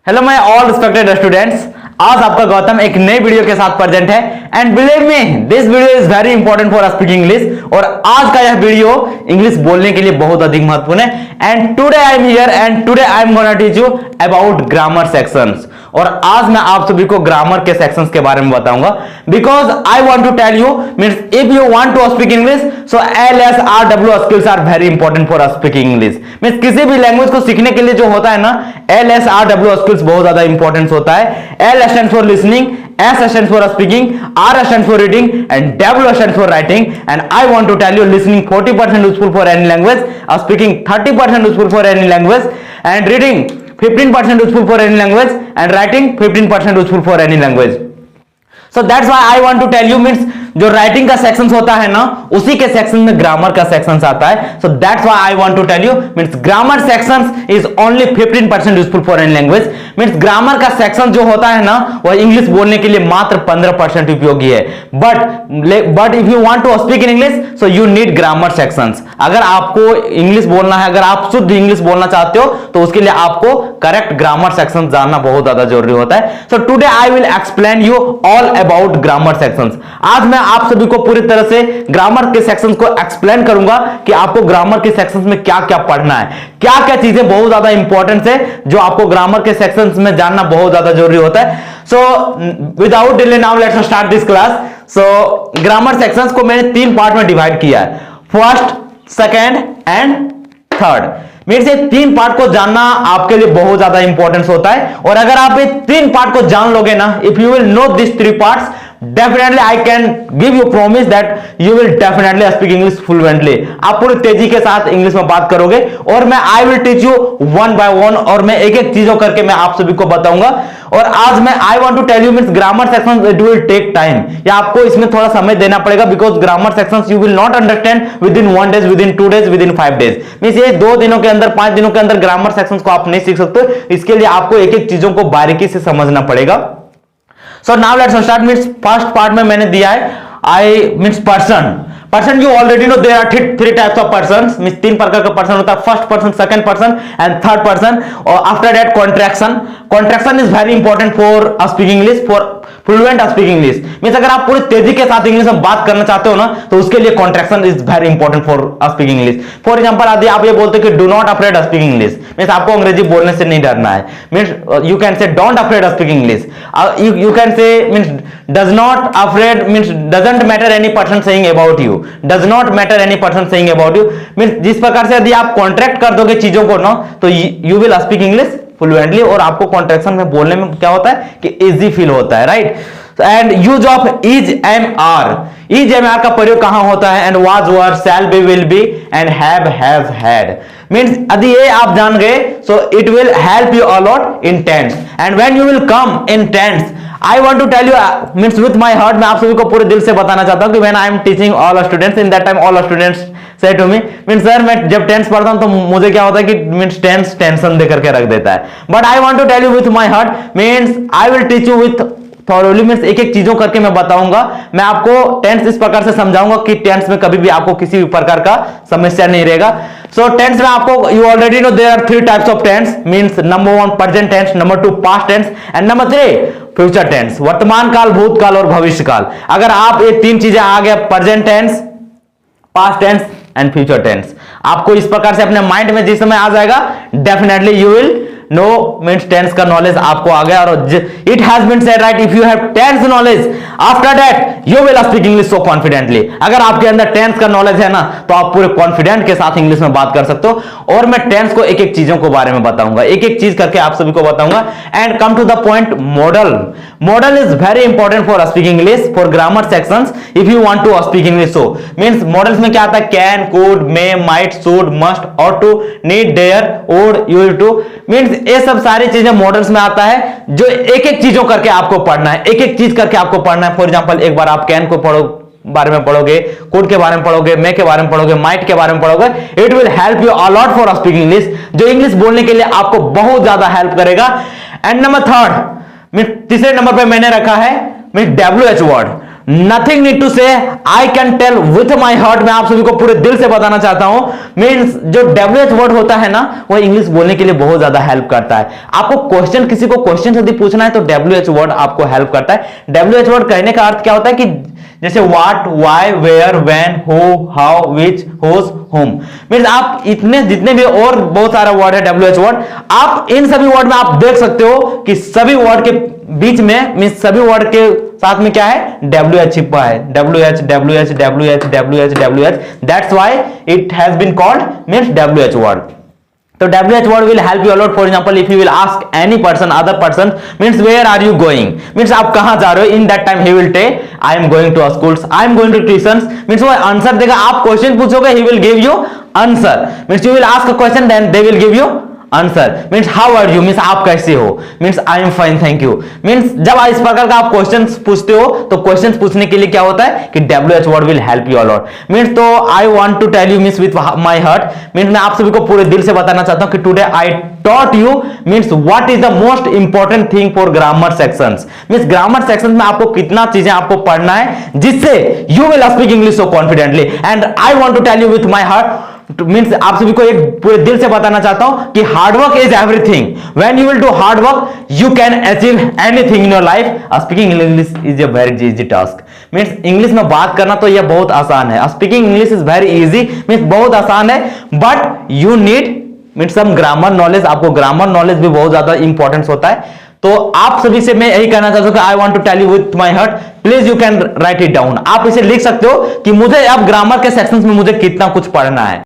Hello my all respected students, आज आपका गौतम एक नई वीडियो के साथ प्रेजेंट है and believe me this video is very important for speaking English. और आज का यह वीडियो इंग्लिश बोलने के लिए बहुत अधिक महत्वपूर्ण है and today I am here and today I am gonna teach you about grammar sections. और आज मैं आप सभी को ग्रामर के सेक्शंस के बारे में बताऊंगा because I want to tell you means if you want to speak English so LSRW skills are very important for speaking English. Means किसी भी लैंग्वेज को सीखने के लिए जो होता है ना LSRW स्किल्स बहुत ज्यादा इंपॉर्टेंस होता है। L stands for listening, S stands for speaking, R stands for reading and W stands for writing. And I want to tell you listening 40% useful for any language, speaking 30% useful for any language and reading 15% useful for any language and writing 15% useful for any language. So that's why I want to tell you means जो writing का sections होता है ना उसी के section में grammar का sections आता है। So that's why I want to tell you means grammar sections is only 15% useful for any language. Means grammar का सेक्शन जो होता है ना वह इंग्लिश बोलने के लिए मात्र 15% उपयोगी है। But if you want to speak in English so you need grammar sections. अगर आपको इंग्लिश बोलना है, अगर आप शुद्ध इंग्लिश बोलना चाहते हो तो उसके लिए आपको करेक्ट ग्रामर सेक्शन जानना बहुत ज्यादा जरूरी होता है। So today I will explain you all about grammar sections. आज मैं आप सभी को पूरी तरह से ग्रामर के सेक्शंस को एक्सप्लेन करूंगा कि आपको ग्रामर के सेक्शंस में क्या क्या पढ़ना है, क्या क्या चीजें बहुत ज्यादा इंपॉर्टेंट है जो आपको ग्रामर के सेक्शंस में जानना बहुत ज्यादा जरूरी होता है। So without delay now let's start this class. So grammar sections को मैंने 3 पार्ट में डिवाइड किया है, फर्स्ट, सेकेंड एंड थर्ड। मेरे से 3 पार्ट को जानना आपके लिए बहुत ज्यादा इंपॉर्टेंस होता है और अगर आप ये 3 पार्ट को जान लोगे ना, if you will know this 3 parts definitely I can give you promise that you will definitely speak English fluently। आप पूरी तेजी के साथ इंग्लिश में बात करोगे और मैं I will teach you one by one और मैं एक एक चीजों करके मैं आप सभी को बताऊंगा। और आज मैं I want to tell you means grammar sections it will take time, या आपको इसमें थोड़ा समय देना पड़ेगा because grammar sections you will not understand within 1 day, within 2 days, within 5 days। Means ये 2 दिनों के अंदर 5 दिनों के अंदर ग्रामर सेक्शंस को आप नहीं सीख सकते। इसके लिए आपको एक एक चीजों को बारीकी से समझना पड़ेगा। So now let's start। means first part में मैंने दिया है I means person you already know there are three types of persons। means 3 प्रकार का पर्सन होता है, first person, second person and third person. और after that contraction is very important for speaking English, for fluent speaking English. Means अगर आप पूरी तेजी के साथ इंग्लिश में बात करना चाहते हो ना तो उसके लिए contraction is very important for speaking English. For example यदि आप ये बोलते हो कि do not afraid speaking English, means आपको अंग्रेजी बोलने से नहीं डरना है। Means you can say don't afraid speaking English. You can say means does not afraid means doesn't matter any person saying about you, does not matter any person saying about you. Means जिस प्रकार से यदि आप contract कर दोगे चीजों को ना तो you will speak English fluently और आपको कॉन्ट्रैक्शन में बोलने में क्या होता है कि इजी फील होता है, right. And use of is M R का प्रयोग कहां होता है? And was were, shall be, will be and have had. Means यदि ये आप जान गए so it will help you a lot in tense. And when you will come in tense I want to tell you means with my heart, मैं आप सभी को पूरे दिल से बताना चाहता हूं कि when I am teaching all students in that time all students से टू मी मींस सर मैं जब टेंस पढ़ता हूं तो मुझे क्या होता है कि मींस टेंस टेंशन दे करके रख देता है। But I want to tell you with my heart means I will teach you with thoroughly. Means एक एक चीजों करके मैं बताऊंगा। मैं आपको टेंस इस प्रकार से समझाऊंगा कि टेंस में कभी भी आपको किसी भी प्रकार का समस्या नहीं रहेगा। सो टेंस में आपको you already know there are 3 types of tense. Means number 1 present tense, number 2 past tense and number 3 future tense, वर्तमान काल, भूतकाल और भविष्य काल। अगर आप ये 3 चीजें आ गया present tense, past tense and future tense, आपको इस प्रकार से अपने माइंड में जिस समय आ जाएगा definitely you will know means tense का नॉलेज आपको आ गया। और it has been said right if you have tense knowledge after that you will speak English so confidently. अगर आपके अंदर टेंस का नॉलेज है ना तो आप पूरे कॉन्फिडेंट के साथ इंग्लिश में बात कर सकते हो। और मैं टेंस को एक एक चीजों के बारे में बताऊंगा, एक एक चीज करके आप सभी को बताऊंगा। And come to the point, model is very important for speaking English, for grammar sections if you want to speak English. So means models में क्या आता है? Can, could, may, might, should, must, ought to, need, dare, would, used to. Means ये सब सारी चीजें models में आता है जो एक एक चीजों करके आपको पढ़ना है, एक एक चीज करके आपको पढ़ना है। फॉर एग्जांपल एक बार आप कैन को बारे में पढ़ोगे, कुड के बारे में पढ़ोगे, मे के बारे में पढ़ोगे, माइट के बारे में पढ़ोगे, it will help you a lot for speaking English, जो इंग्लिश बोलने के लिए आपको बहुत ज्यादा हेल्प करेगा। एंड नंबर 3 तीसरे नंबर पे मैंने रखा है WH word. Nothing need to say, I can tell with my heart, मैं आप सभी को पूरे दिल से बताना चाहता हूं। मीन्स जो WH वर्ड होता है ना, वो इंग्लिश बोलने के लिए बहुत ज्यादा हेल्प करता है। आपको क्वेश्चन, किसी को क्वेश्चन यदि पूछना है तो WH वर्ड आपको हेल्प करता है। WH वर्ड कहने का अर्थ क्या होता है कि जैसे what, why, where, when, who, how, which, whose, whom. Means आप इतने जितने भी और बहुत सारा वर्ड है WH वर्ड, आप इन सभी वर्ड में आप देख सकते हो कि सभी वर्ड के बीच में, मीन्स सभी वर्ड के साथ में क्या है, WH छिपा है। WH, WH, WH, WH, WH, that's why it has been called means WH word. तो WH word will help you a lot. For example, if you will ask any person, other person, means where are you going? Means आप कहाँ जा रहे हो? In that time he will say, I am going to schools, I am going to tuitions. Means वो answer देगा, आप question पूछोगे, he will give you answer. Means you will ask a question, then they will give you answer. Means how are you, means आप कैसे हो, means I am fine thank you. Means जब इस प्रकार का आप क्वेश्चंस पूछते हो तो क्वेश्चंस पूछने के लिए क्या होता है कि WH word will help you a lot. Means तो I want to tell you means with my heart, means मैं आप सभी को पूरे दिल से बताना चाहता हूं कि today I taught you means what is the most important thing for grammar sections। Means grammar section में आपको कितना चीजें आपको पढ़ना है जिससे you will speak English so confidently and I want to tell you with my heart, means आप सभी को एक पूरे दिल से बताना चाहता हूं कि hard work is everything. When you will do hard work you can achieve anything in your life. Speaking English is a very easy task. Means English में बात करना तो यह बहुत आसान है। Speaking English is very easy, means बहुत आसान है, but you need means some grammar knowledge. आपको ग्रामर नॉलेज भी बहुत ज्यादा इंपॉर्टेंस होता है। तो आप सभी से मैं यही कहना चाहता हूं कि I want to tell you with my heart, please you can write it down. आप इसे लिख सकते हो कि मुझे अब ग्रामर के सेक्शंस में मुझे कितना कुछ पढ़ना है।